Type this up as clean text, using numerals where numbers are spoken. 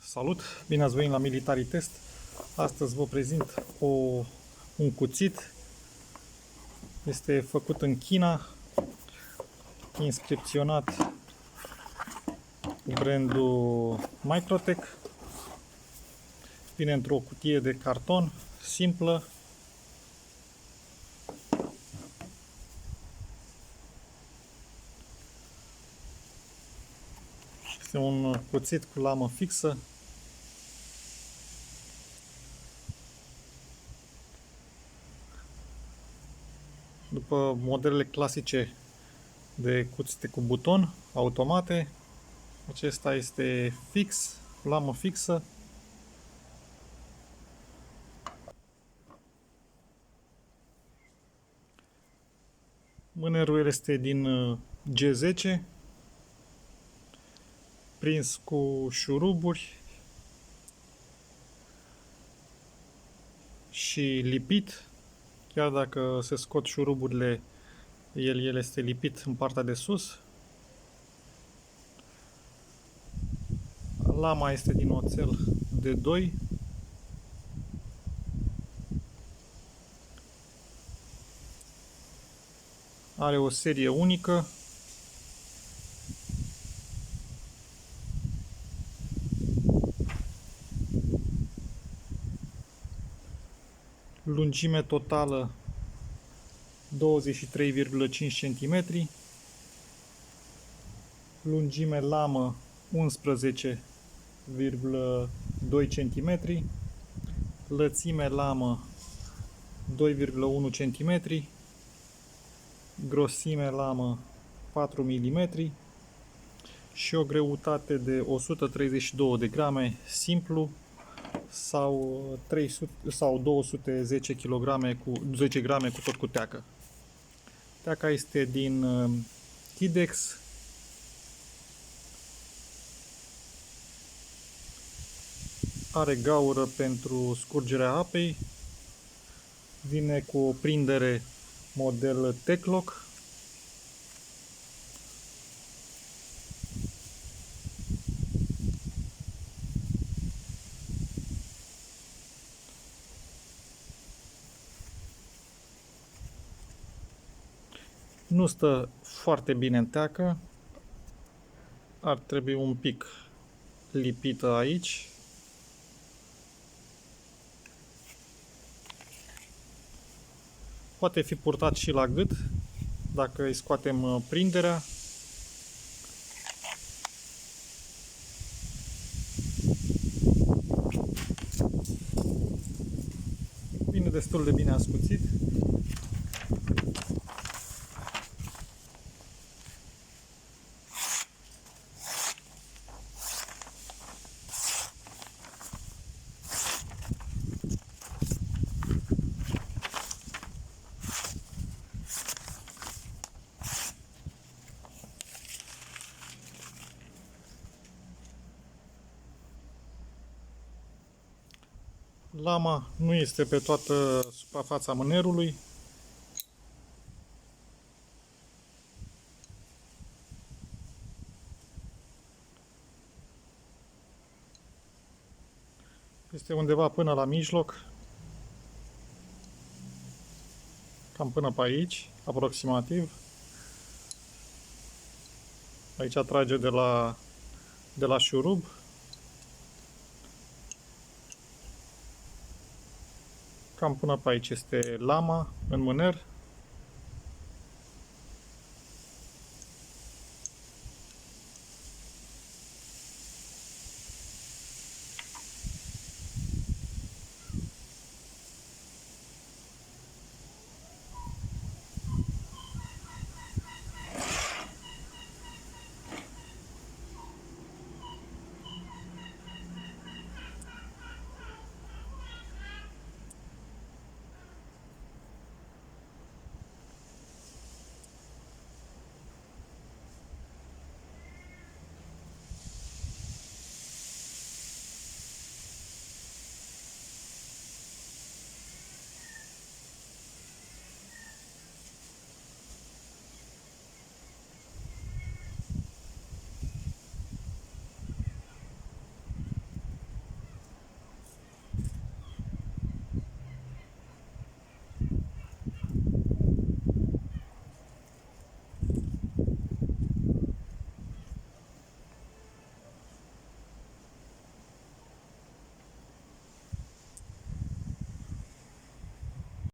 Salut! Bine ați venit la Military Test. Astăzi vă prezint un cuțit. Este făcut în China, inscripționat brandul Microtech. Vine într-o cutie de carton simplă. Este un cuțit cu lamă fixă. După modelele clasice de cuțite cu buton automate, acesta este fix, lamă fixă. Mânerul este din G10, prins cu șuruburi și lipit. Chiar dacă se scot șuruburile, el este lipit în partea de sus. Lama este din oțel de 2. Are o serie unică. Lungime totală 23,5 cm. Lungime lamă 11,2 cm. Lățime lamă 2,1 cm. Grosime lamă 4 mm și o greutate de 132 de grame simplu sau 210 kg cu 10 grame cu tot cu teacă. Teaca este din Kydex. Are gaură pentru scurgerea apei. Vine cu o prindere model Tecloc. Nu stă foarte bine în teacă. Ar trebui un pic lipită aici. Poate fi purtat și la gât dacă îi scoatem prinderea. Vine destul de bine ascuțit. Lama nu este pe toată suprafața mânerului. Este undeva până la mijloc. Cam până pe aici, aproximativ. Aici trage de la șurub. Cam până pe aici este lama în mâner.